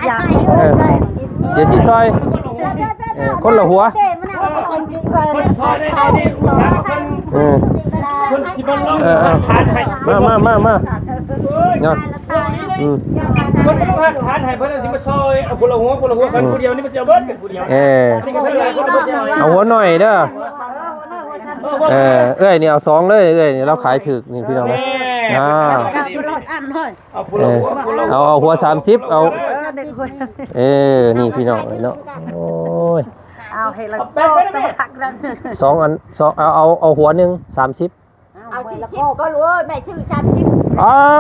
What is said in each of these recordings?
อยากได้เดี๋ยวสิซอยคนละหัวคนสิบันลงทานไทยมาเนาะคนไม่ต้องทานไทยเพราะสิมาซอยเอาคนละหัวคนผู้เดียวนี่มันจะเบิ้ลเป็นผู้เดียวเอาหัวหน่อยเด้อเอ้ยนี่เอา2เลยเอ้ยนี่เราขายถึกนี่พี่น้องเอาหัว30เอานี่พี่น้องเนาะโอ้ยเอาให้เราต้องพักแล้ว2อัน2เอาหัวนึง30เอา40ก็รู้แม่ชื่อ30เอา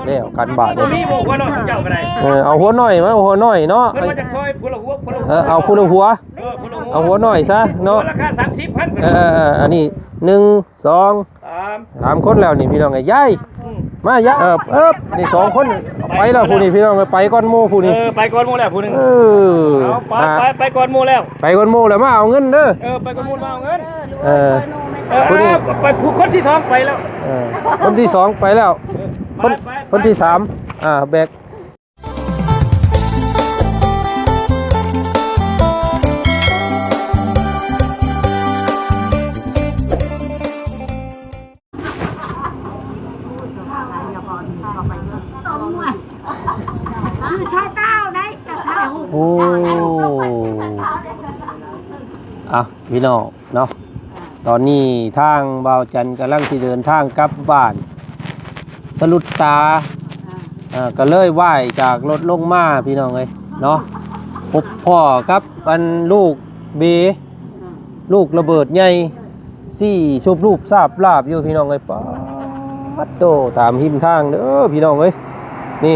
แล้วกันบาทเด้อมีบ่หัวน้อยเจ้าก็ได้เอาหัวหน่อยมาหัวหน่อยเนาะมันจะซอยผู้ละหัวเอาผู้ละหัวเอาหัวหน่อยซะเนาะราคา30,000อันนี้1 2 3คนแล้วนี่พี่น้องไอ้ยายมายะนี่2คนไปแล้วผู้นี้พี่น้องไปก่อนหมู่ผู้นี้ไปก่อนหมู่แล้วผู้นึงไปก่อนหมู่แล้วไปก่อนหมู่แล้วมาเอาเงินเด้อไปก่อนหมู่มาเอาเงินผู้นี้ไปผู้คนที่2ไปแล้วคนที่2ไปแล้วคนที่3แบกชายเต้าได้จะถ่ายรูป โอ้พี่น้องเนาะตอนนี้ทางบ่าวจันทร์กำลังสิเดินทางกลับบ้านสลุดตาก็เลยไหว้จากรถลงมาพี่น้องเลยเนาะพบพ่อกับอันลูกเบลูกระเบิดใหญ่ซี่ชุบรูปทราบลาบอยู่พี่น้องเลยป๊าดโตตามหิมทางเด้อพี่น้องเลยนี่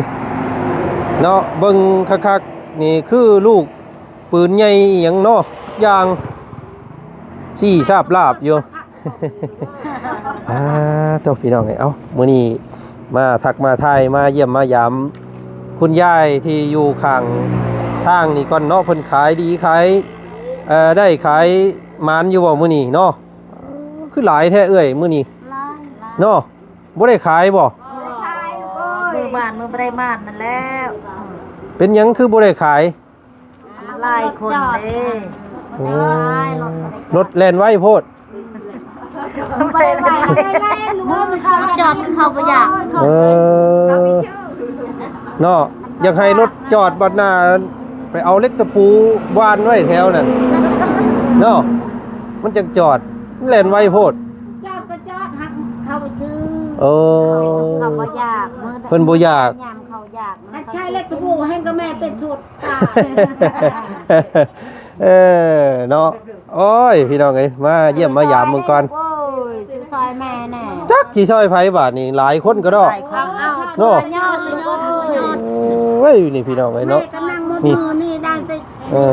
เนาะเบิ่งคักๆนี่คือลูกปืนใหญ่อย่างเนาะอย่างซี่ทราบลาบอยู่ เจ้าพี่น้องไงมื้อนี้มาทักมาทายมาเยี่ยมมายามคุณยายที่อยู่ข้างทางนี่ก่อนเนาะเพิ่นขายดีขายได้ขายมานอยู่บ่มื้อนี้เนาะคือหลายแท้เอ้ยมื้อนี้เนาะบ่ได้ขายบ่มือบ้านมือบ่ได้บ้านนั่นแล้วเป็นหยังคือบ่ได้ขายหลายคนเด้รถแล่นไว้โพดไปเลยมันเขาจอดเขาก็อยากเนาะอยากให้รถจอดบัดหน้าไปเอาเล็กตะปูวานไว้แถวนั่นเนาะมันจะจอดแล่นไว้โพดจอดก็จอดหักเข้าไปชื่อเขาบ่อยากเพิ่นบ่อยากยามเขาอยากใช่เล็กตะปูให้ก็แม่เป็นโทษตาเนาะโอ้ยพี่น้องเอ้ยมาเยี่ยมมายามมึงก่อนโอ้ยซื้อซอยแม่แน่จักสิซอยไผบาดนี่หลายคนก็ดอกเนาะเว้ยนี่พี่น้องเอ้ยเนาะนี่ได้แต่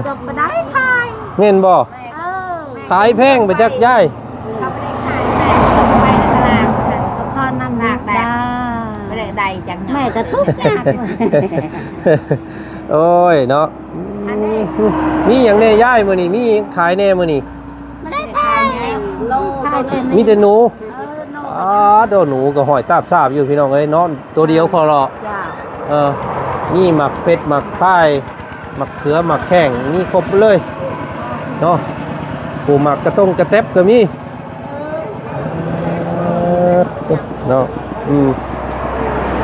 ก็บ่ได้ขายแม่นบ่ขายแพงไปจักยายเขาไม่ได้ขายไปตลาดก็พอน้ำหนักได้ไม่ได้ใดจังแม่ก็ทุกข์โอ้ยเนาะมีอย่างแน่ย่ายมื้อนี้มีขายแน่มื้อนี้ไม่ได้ขายโลมีแต่หนูโดนหนูก็หอยตาบซาบอยู่พี่น้องเอ้ยเนาะตัวเดียวพอหรอกนี่หมักเป็ดหมักพายหมักเขือหมักแข้งนี่ครบเลยเนาะปูหมักกระต้งกระแตบก็มีเนาะ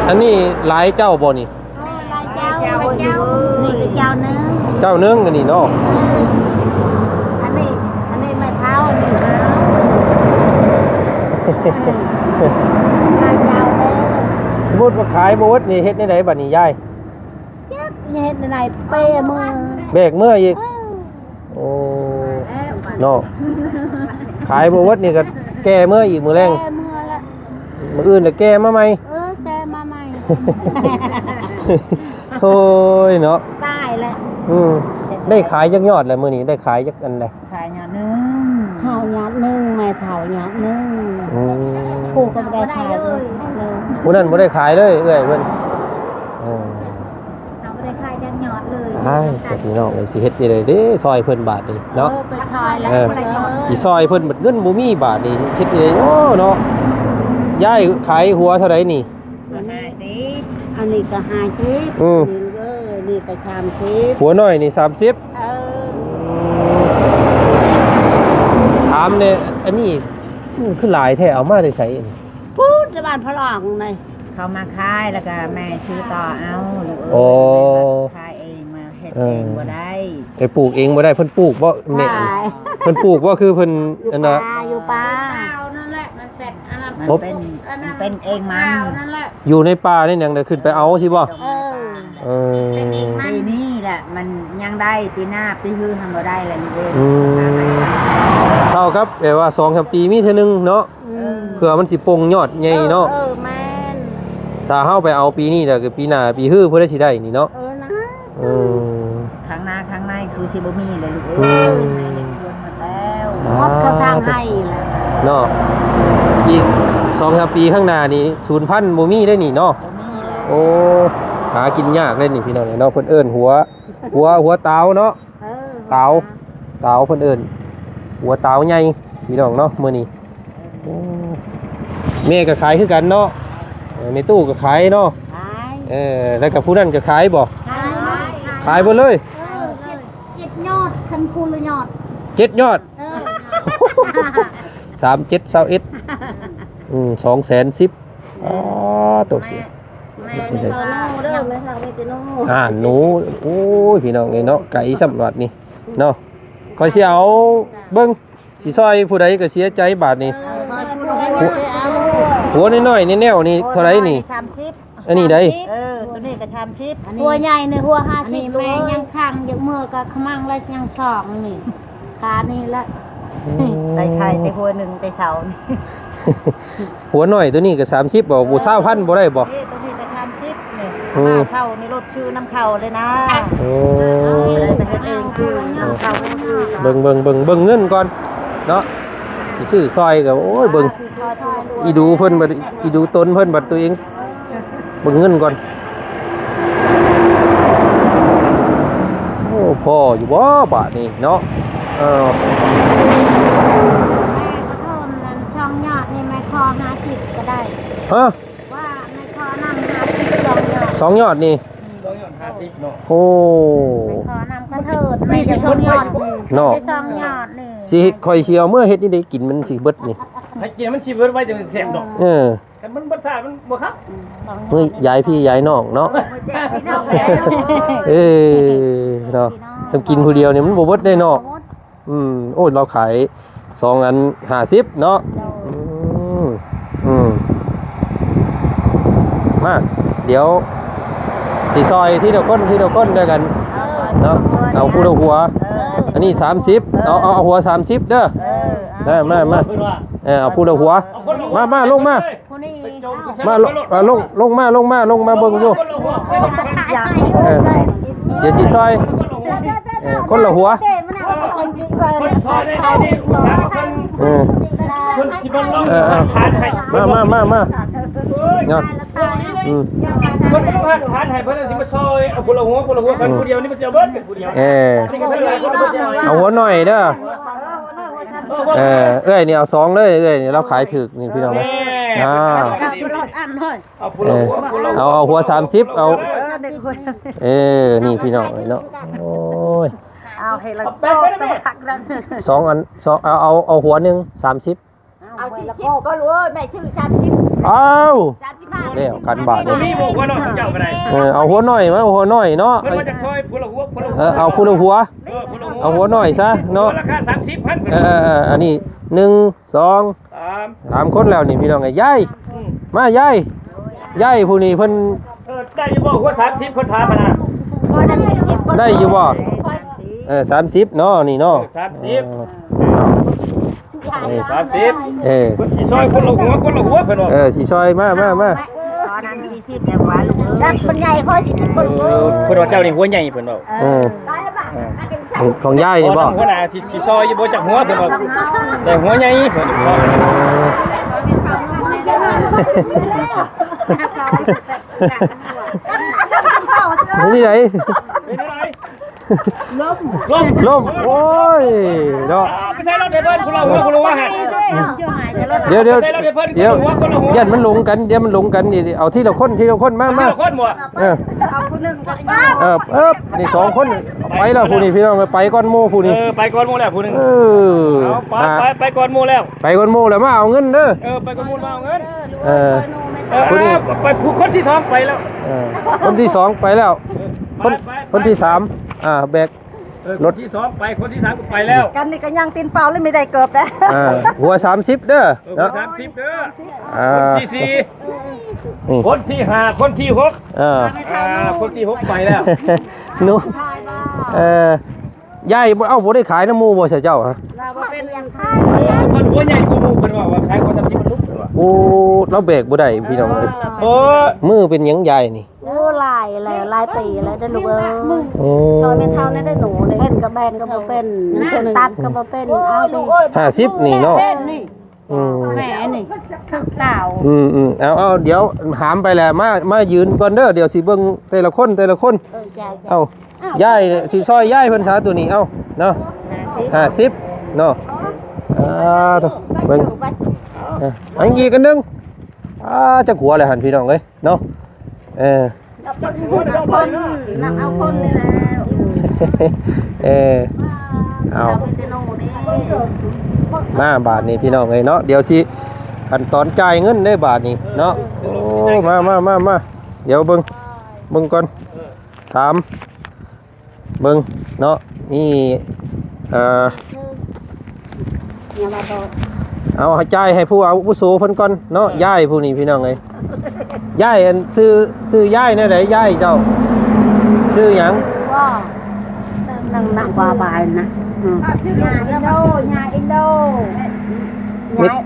อันนี้หลายเจ้าบ่นี่นี่ก็เจ้านึงกันนี่เนาะอันนี้แม่เท้าอันนี้นะเจ้าเด้สมมุติว่าขายบ่หมดนี่เฮ็ดในใดบัดนี้ยายเฮ็ดในไหนเป้มือแบกมืออีกโอ้เนาะขายบ่หมดนี่ก็แก้มืออีกมื้อแรงมื้ออื่นน่ะแก้มาใหม่แก้มาใหม่โอ้ยเนาะตายแล้วได้ขายจักยอดแล้วมื้อนี้ได้ขายจักอันใดขายยอดนึงเฮายอดนึงแม่เฒ่ายอดนึงปู่ก็บ่ได้ขายเลยผู้นั้นบ่ได้ขายเลยเอ้ยเพิ่นเอาบ่ได้ขายจักยอดเลยสิพี่น้องสิเฮ็ดนี่เลยเด้ซอยเพิ่นบาทนี่เนาะไปขายแล้วบ่ได้ยอดสิซอยเพิ่นบัดเงินบ่มีบาทนี่เฮ็ดนี่เลยโอ้เนาะยายขายหัวเท่าใดนี่50อันนี้ก็50นี่ ไปทำคลิป หัวน้อยนี่30ถามเนี่ยอันนี้คือหลายแท้เอามาได้ใส่อันนี้ พูดในบ้านพระรองเลยเขามาขายแล้วก็แม่ซื้อต่อเอาลูก โอ้ ขายเองมาเฮ็ดเองบ่ได้ ไปปลูกเองบ่ได้เพิ่นปลูกบ่แม่ ขาย เพิ่นปลูกบ่คือเพิ่นอันน่ะ อยู่ป่า นั่นแหละมันเสร็จอันนั้น มันเป็นเองมัน นั่นแหละ อยู่ในป่านี่ยังได้ขึ้นไปเอาสิบ่เออ ปีนี้แหละมันยังได้ปีหน้าปีฮือทำบ่ได้เลยลูกเอ้ย อืมเท่ากับแบบว่า2-3ปีมีเทื่อนึงเนาะเผื่อมันสิปงยอดใหญ่เนาะ แม่น ถ้าเฮาไปเอาปีนี้แล้วก็ปีหน้าปีฮื้อเพิ่นได้สิได้นี่เนาะ นะ เออ ข้างหน้าข้างในคือสิบ่มีเลยลูก อื เอ้ย ม แม่เฮ็ดชวนหมดแล้ว อ่า หมดเขาทางให้แล้ว เนาะอีก2-3ปีข้างหน้านี่0,000บ่มีได้นี่เนาะ บ่มีแล้ว โอ้หากินยากเลยนี่พี่น้องเนาะเพิ่นเอิ้นหัวเตาเนาะ เตาเพิ่นเอิ้นหัวเตาใหญ่พี่น้องเนาะมื้อนี้โอ้แม่ก็ขายคือกันเนาะในตู้ก็ขายเนาะ ขาย แล้วกับผู้นั้นก็ขายบ่ ขาย ขายบ่เลย เจ็ดยอดคันคูลยอด 7ยอด 3721210,000อ๋อตัวเสีย แม่ไม่โน่เด้อไม่ทางไม่ติโน่ หนูโอ้ยพี่น้องไงเนาะไก่สำรวจนี่เนาะคอยสิเอาเบิ่งสิซอยผู้ใดก็เสียใจบาทนี่หัวน้อยๆแนวๆนี่เท่าไหร่นี่ 30 อันนี้ได้ ตัวนี้ก็30 หัวใหญ่ในหัว50แม่ยังข้างยังมือก็ขมังแล้วยังสองนี่ขานี่ละ ได้ไข่แต่หัวหนึ่งแต่เสานี่ หัวน้อยตัวนี้ก็30บ่บ่20,000บ่ได้บ่ นี่ตัวนี้ก็30นี่ อืม มาเสานี่รถชื่อน้ำเข่าเลยนะ โอ้ บ่ได้ไปเฮ็ดเองชื่อน้ำเข่าชื่อ เบิ่งเงินก่อนเนาะสิซื้อซอยก็โอ้ยเบิ่งอีดูเพิ่นบัดอีดูตนเพิ่นบัดตัวเองเบิ่งเงินก่อนโอ้พ่ออยู่บ่บาทนี่เนาะแม่ก็โทษนั้นช่องยอดนี่แม่คอ50ก็ได้ ฮะ ว่าแม่คอนำ50 สองยอดนี่ ต้องยอด50เนาะ โอ้ แม่คอนำกระเถิดแม่จะช่องยอด เนาะ ได้ช่องยอดนี่ สิค่อยสิเอาเมื่อเฮ็ดนี่ได้กินมันสิเบิดนี่ ให้กินมันชีวิตไว้จะเป็นแสบดอก เออ แต่มันบ่สาดมันบ่ครับ เฮ้ยยายพี่ยายน้องเนาะเออเนาะทำกินผู้เดียวนี่มันบ่เบิดได้เนาะโอ้ยเราขาย2อัน50เนาะมาเดี๋ยวสีซอยที่เดียวก้นด้วยกันเนาะเอาผู้ละหัวอันนี้30เอาหัว30เด้อมา เพิ่นว่า เอาผู้ละหัวมาลงมา คนนี้ ลงมาเบิ่งอยู่เดี๋ยวสีซอยคนละหัว คนซอยได้นี่อุตสาหกรรมคนสิบ่ลองทานให้ มาเนาะ คนบ่ทานทานให้เพิ่นสิมาซอยเอาผู้ละหัวกันผู้เดียวนี่มันจะเบิดเป็นผู้เดียวนี่ก็เท่าไหร่คนผู้เดียว เอาหัวหน่อยเด้อเอ้ยนี่เอา2เลยเอ้ยนี่เราขายถึกนี่พี่น้องนะเอาผู้ละหัวเอาหัว30เอา เด็กคน นี่พี่น้องเนาะโอ้ย เอาให้เราโตต้องหักแล้ว 2อัน2เอาหัวหนึง30 เอา40ก็รู้แม่ชื่อ30 อ้าว 30บาท แล้วกันบาท บ่มีบอกว่าเนาะเจ้าก็ได้ เอาหัวหน่อยมาหัวหน่อยเนาะ เพิ่นมาจากซอยผู้ละหัว เอาผู้ละหัว ผู้ละหัว เอาหัวหน่อยซะเนาะ ราคา30,000 อันนี้1 2 3คนแล้วนี่พี่น้องไงยายมายายผู้นี้เพิ่น ได้อยู่บ่หัว30เพิ่นถามมานะ ได้อยู่บ่30เนาะนี่เนาะ 30เพิ่นสิซอยคนละหัวเพิ่นว่า สิซอยมา ตอนนั้น40แต่ว่าลูกเอ้ยคนใหญ่เขาสิเบิ่ง เพิ่นว่าเจ้านี่หัวใหญ่เพิ่นว่า ของยายนี่บ่ หัวหน้าสิซอยอยู่บ่จักหัวเพิ่นว่าแต่หัวใหญ่เพิ่นว่า นี่ไหน เป็นอะไร ล่มโอ้ยเนาะ ไม่ใช่รถเดบิวต์คนละหัวคนละว่าหัน เดี๋ยวยันมันหลงกันเดี๋ยวมันหลงกันนี่เอาที่ละคนมา คนหมด เอาคนหนึ่งก็ชอบ นี่2คนไปแล้วผู้นี้พี่น้องไปก่อนหมู่ผู้นี้ ไปก่อนหมู่แล้วผู้นึงไปก่อนหมู่แล้ว ไปก่อนหมู่แล้วมาเอาเงินเด้อ ไปก่อนหมู่มาเอาเงิน ผู้นี้ ไปผู้คนที่2ไปแล้ว คนที่2ไปแล้วคนที่3แบก รถที่2ไปคนที่3ก็ไปแล้ว กันนี่ก็ยังตีนเปล่าเลยไม่ได้เกือบนะ หัว30เด้อเนาะ 30เด้อ คนที่4คนที่5คนที่6คนที่6ไปแล้ว หนูยายบ่ได้ขายน้ำหมูบ่ใช่เจ้าฮะ เราเป็นยังไง คนหัวใหญ่กูมูเพิ่นว่าขายคน30มันลุก โอ้เราแบกบ่ได้พี่น้องเอ้ย โอ้ มือเป็นหยังใหญ่นี่ โอ้ลายแล้วลายปีแล้วได้ลูกเอ้ย โอ้ ซอยแม่เท่านั้นได้หนูเลยเป็นกับแบนก็บ่เป็นตัดก็บ่เป็นเอาดิ 50นี่เนาะอืม แม่นี่ข้าวเต่า เอาเดี๋ยวหามไปแหละมายืนก่อนเด้อเดี๋ยวสิเบิ่งแต่ละคนเอาย่ายสิซอยย่ายเพิ่นซาตัวนี้เอาเนาะ50เนาะโตเบิ่งอันอีกอันนึงจะขัวเลยหั่นพี่น้องเอ้ยเนาะคนนักเอาคนนี่แล้ว เอา เป็นโนนี่ มาบาทนี้พี่น้องเอ้ยเนาะเดี๋ยวสิขั้นตอนจ่ายเงินได้บาทนี้เนาะโอ้มาเดี๋ยวเบิ่งก่อน3เบิ่งเนาะนี่เอาจ่ายให้ผู้อาวุโสเพิ่นก่อนเนาะย้ายผู้นี้พี่น้องเอ้ยย้ายอันซื้อย้ายแนวใดย้ายเจ้าซื้อหยัง ว่านั่งกว่าบายนะยาอินโด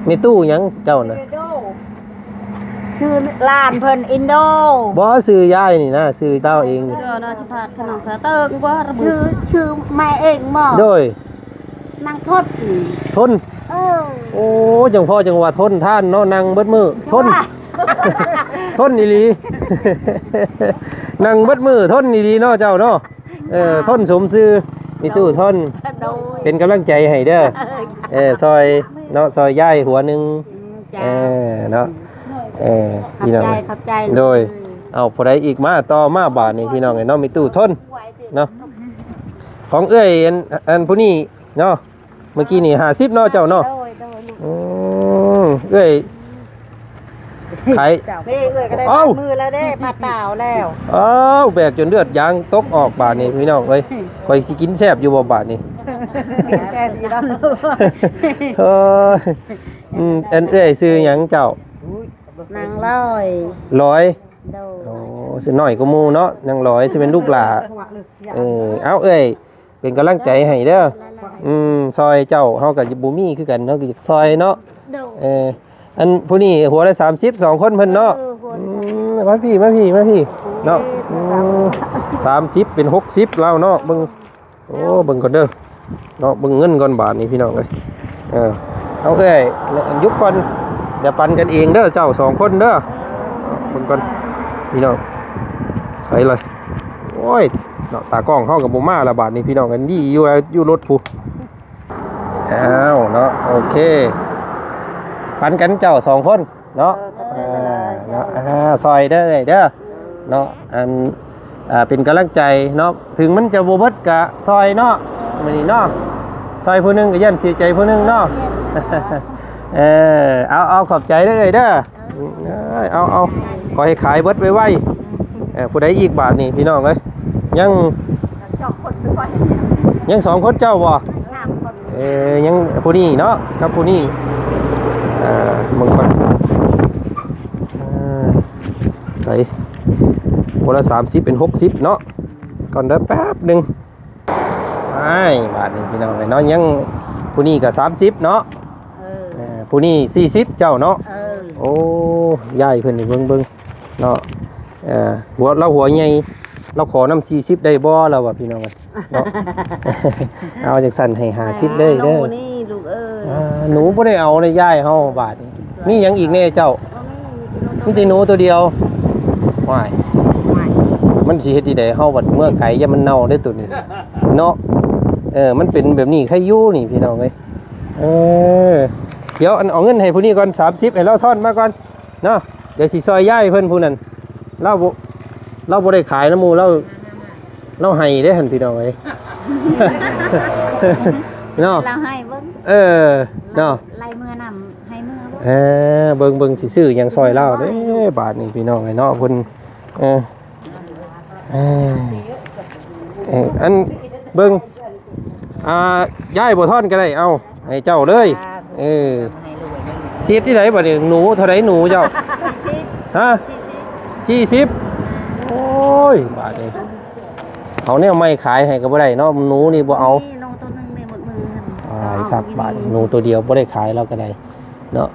มีตู้หยังเจ้าน่ะ ชื่อลานเพิ่นอินโด บ่ซื้อย้ายนี่นะซื้อเจ้าเอง เด้อนะสิพาขนมกระเติงบ่ชื่อแม่เองบ่ โดย นางทด ทนโอ้จังพ่อจังว่าทนท่านเนาะนั่งเบิดมือทนอีหลี นั่งเบิดมือทนอีหลีเนาะเจ้าเนาะทนสมซื่อมีตู้ทนเป็นกำลังใจให้เด้อซอยเนาะซอยย้ายหัวนึงเนาะพี่น้องขับใจโดยเอาผู้ใดอีกมาต่อมาบาทนี่พี่น้องไอ้เนาะมีตู้ทนเนาะของเอ้ยอันผู้นี้เนาะเมื่อกี้นี่50เนาะเจ้าเนาะเอ้ยขายนี่เอ้ยก็ได้มือแล้วเด้ปลาเต่าแล้วแบกจนเลือดยางตกออกบาทนี่พี่น้องเอ้ยข่อยสิกินแซ่บอยู่บ่บาทนี่แซ่บอยู่แล้วอันเอ้ยซื้อหยังเจ้าน างร้อย โอ้สิน้อยก็หมู่เนาะนางร้อยสิเป็นลูกหลาเอาเอ้ยเป็นกำลังใจให้เด้อซอยเจ้าเฮากับบ่มีคือกันเนาะก็ซอยเนาะอันผู้นี้หัวละ30 2คนเพิ่นเนาะมาพี่เนาะ30เป็น60แล้วเนาะเบิ่งโอ้เบิ่งก่อนเด้อเนาะเบิ่งเงินก่อนบาทนี่พี่น้องเอ้ยเอาเอ้ยยุบก่อนเดี๋ยวปันกันเองเด้อเจ้า2คนเด้อเบิ่งก่อนพี่น้องใส่เลยโอ้ยเนาะตากล้องเฮากับบ่มาละบาทนี่พี่น้องกันดีอยู่รถผู้เนาะโอเคปันกันเจ้า2คนเนาะเนาะซอยเด้อเนาะเป็นกำลังใจเนาะถึงมันจะบ่เบิดก็ซอยเนาะมื้อนี้เนาะซอยผู้นึงก็ยันเสียใจผู้นึงเนาะเอาขอบใจเด้อเอาขอให้ขายเบิดไวๆผู้ใดอีกบาทนี่พี่น้องเอ้ยยัง2คนเจ้าบ่ยังผู้นี้เนาะกับผู้นี้บางคนใส่คนละ30เป็น60เนาะก่อนเด้อแป๊บนึงบาทนี้พี่น้องเนาะยังผู้นี้ก็30เนาะผู้นี้40เจ้าเนาะโอ้ยายเพิ่นนี่เบิ่งเนาะหัวใหญ่เราขอนำ40ได้บ่เราว่าพี่น้องเนาะเอาจังสั่นให้50เลยเด้อนี่ลูกเอ้ยหนูบ่ได้เอาในยายเฮาบาทนี่มีหยังอีกแน่เจ้ามีแต่หนูตัวเดียวว้าย มันสิเฮ็ดที่ใดเฮาบัดเมื่อไก่อย่ามันเน่าได้ตัวนี้เนาะมันเป็นแบบนี้ใครอยู่นี่พี่น้องเอ้ยเดี๋ยวเอาเงินให้ผู้นี้ก่อน30ให้เราทอนมาก่อนเนาะเดี๋ยวสิซอยย้ายเพิ่นผู้นั้นเราบ่ได้ขายน้ำหมูเราให้ได้หั่นพี่น้องเอ้ย เนาะ เราให้เบิ่ง เนาะ ไล่มือนำให้มือเบิ่งสิซื้อหยังซอยเราเด้บาทนี่พี่น้องเอ้ยเนาะเพิ่นอันเบิ่งย้ายบ่ทอนก็ได้เอาให้เจ้าเลยชีดที่ไหนบัดนี้หนูเท่าไหร่หนูเจ้าฮะ40โอ้ยบาทนี่เอาเนี่ยไม่ขายให้ก็บ่ได้เนาะหนูนี่บ่เอาลงตัวนึงในหมดมือครับบาทหนูตัวเดียวบ่ได้ขายเราก็ได้เนาะ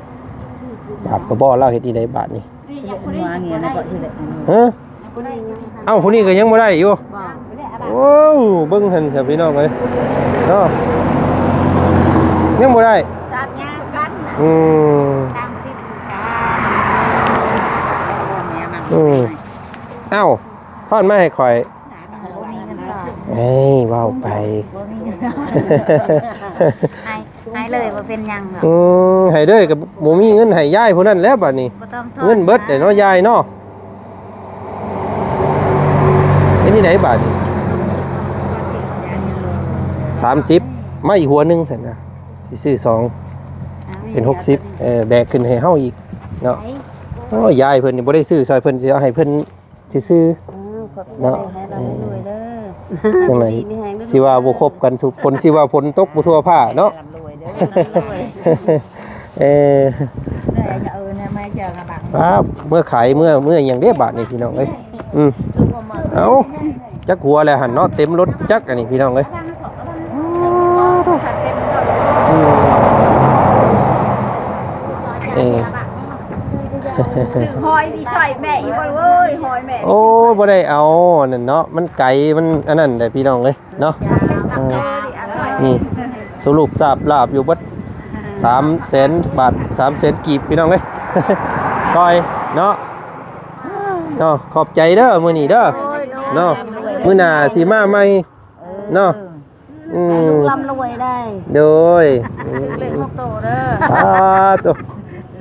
บาทก็บ่เราเฮ็ดที่ใดบาทนี่ว่าเงี้ยนะบ่ที่เลยฮะเอ้าผู้นี้ก็ยังบ่ได้อยู่โอ้เบิ่งหั่นครับพี่น้องเอ้ยเนาะยังบ่ได้จับยากันเอ้าทอนมาให้ข่อยว้าวไปให้เลยบ่เป็นหยังหรอกให้เด้อก็บ่มีเงินให้ยายผู้นั้นแล้วบัดนี้เงินเบิดได้เนาะยายเนาะไอ้นี่ไหนบาทนี่30มาอีกหัวนึงซั่นนะสิซื้อ2เป็น60แบกขึ้นให้เฮาอีกเนาะโอ้ยายเพิ่นนี่บ่ได้ซื้อซอยเพิ่นสิเอาให้เพิ่นซื้อเนาะจังได๋สิว่าบ่ครบกันทุกคนสิว่าฝนตกบ่ทั่วผ้าเนาะครับเมื่อขายเมื่ออย่างเด้บาทนี่พี่น้องเอ้ยเอาจักหัวแล้วหั่นเนาะเต็มรถจักอันนี้พี่น้องเอ้ยหอยพี่ใส่แม่อีบ่เว้ยหอยแม่โอ้บ่ได้เอานั่นเนาะมันไก่มันอันนั้นได้พี่น้องเอ้ยเนาะนี่สรุปทราบลาบอยู่บัด300,000 บาท300,000กีบพี่น้องเอ้ยซอยเนาะขอบใจเด้อมื้อนี้เด้อเนาะมื้อหน้าสิมาใหม่เนาะลูกลำรวยได้โดยเลข6โตเด้อ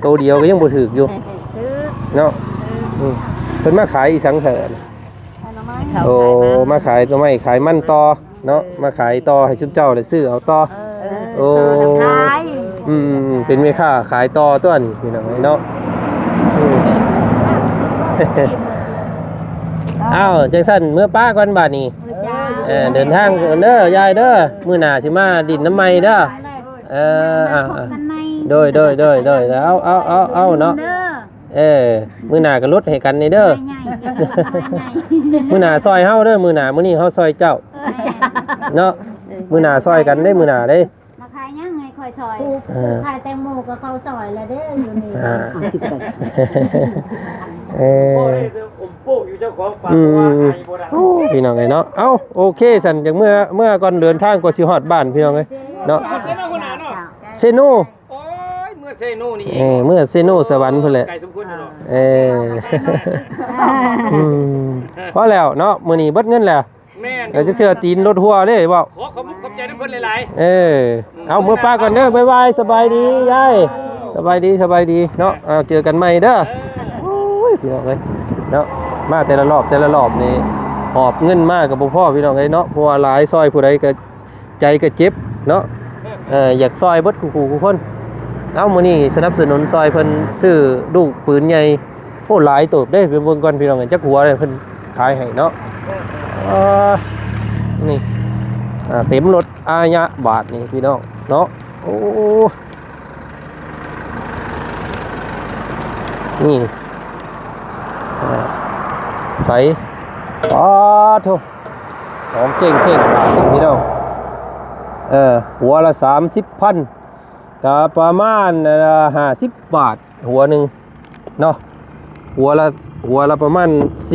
โตเดียวก็ยังบ่ถึกอยู่เนาะเพิ่นมาขายอีสังเถิดโอ้มาขายตัวไม่ขายมันต่อเนาะมาขายต่อให้ชุบเจ้าได้ซื้อเอาต่อโอ้เป็นแม่ค้าขายต่อตัวนี้พี่น้องเนาะอ้าวจังซั่นเมื่อป้าก่อนบาดนี้เดินทางเด้อยายเด้อมื้อหน้าสิมาดินน้ำไม้เด้อโดยเอาเนาะมื้อหน้าก็ลดให้กันนี่เด้อมื้อหน้าซอยเฮาเด้อมื้อหน้ามื้อนี้เฮาซอยเจ้าเนาะมื้อหน้าซอยกันได้มื้อหน้าเด้มาขายยังไงค่อยซอยขายแตงโมก็เข้าซอยแล้วเด้ออยู่นี่พี่น้องไงเนาะเอ้าโอเคสันจากเมื่อก่อนเดินทางก็สิฮอดบ้านพี่น้องไงเนาะเซโนโอ้ยเมื่อเซโนนี่เมื่อเซโนสวรรค์พุ่นแหละพอแล้วเนาะมื้อนี้เบิดเงินแล้วแม่นเดี๋ยวจะเทื่อตีนรถหัวเด้บ่ขอบใจเพิ่นหลายๆเอามื้อป้าก่อนเด้อบ๊ายบายสบายดียายสบายดีเนาะเจอกันใหม่เด้อโอ้ยพี่น้องเอ้ยเนาะมาแต่ละรอบนี่หอบเงินมากกับพ่อพี่น้องเอ้ยเนาะเพราะว่าหลายซอยผู้ใดก็ใจก็เจ็บเนาะอยากซอยเบิดคู่คนเอามื้อนี้สนับสนุนซอยเพิ่นซื้อลูกปืนใหญ่โอ้หลายโตบได้ไปเบิ่งก่อนพี่น้องจักหัวเลยเพิ่นขายให้เนาะนี่เต็มรถอายะบาทนี่พี่น้องเนาะโอ้นี่ใส่โถของเก่งบาทนึงพี่น้องหัวละ30,000ก็ประมาณ50 บาทหัวหนึ่งเนาะหัวละประมาณ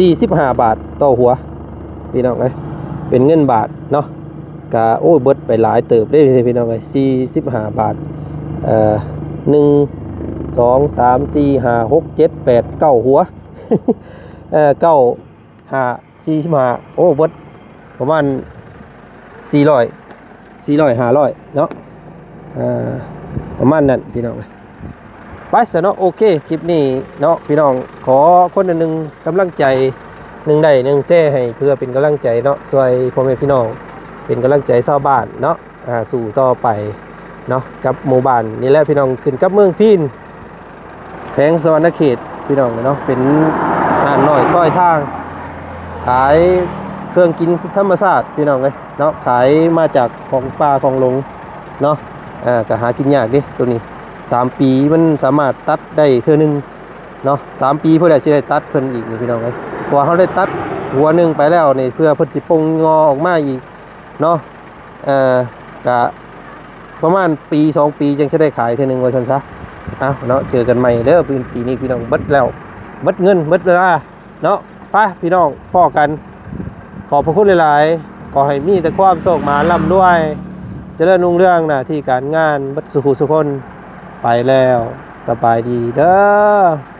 45 บาทต่อหัวพี่น้องเอ้ยเป็นเงินบาทเนาะก็โอ้เบิดไปหลายเติบได้พี่น้องเอ้ย45 บาท1 2 3 4 5 6 7 8 9หัว9 45โอ้เบิดประมาณ400 500เนาะประมาณนั้นพี่น้องไปซะเนาะโอเคคลิปนี้เนาะพี่น้องขอคนหนึ่งกำลังใจหนึ่งได้หนึ่งแซ่ให้เพื่อเป็นกำลังใจเนาะช่วยพ่อแม่พี่น้องเป็นกำลังใจชาวบ้านเนาะสู่ต่อไปเนาะกับหมู่บ้านนี่แหละพี่น้องขึ้นกับเมืองพินแขวงสวรรณเขตพี่น้องเนาะเป็นหน่อยก้อยทางขายเครื่องกินธรรมชาติพี่น้องเลยเนาะขายมาจากของป่าของลงเนาะก็หากินยากดิตัวนี้3 ปีมันสามารถตัดได้เทื่อนึงเนาะ3 ปีเพื่อได้สิได้ตัดเพิ่นอีกนี่พี่น้องเลยเพราะว่าเขาได้ตัดหัวนึงไปแล้วนี่เพื่อเพิ่นสิปงงอออกมาอีกเนาะก็ประมาณปี2 ปีจึงจะได้ขายเทื่อนึงว่าซั่นซะเนาะเจอกันใหม่เด้อปีนี้พี่น้องเบิดแล้วเบิดเงินเบิดเวลาเนาะไปพี่น้องพ้อกันขอบพระคุณหลายๆขอให้มีแต่ความโชคมาร่ำรวยเจริญรุ่งเรืองหน้าที่การงานเบิดสุขสุขคนไปแล้วสบายดีเด้อ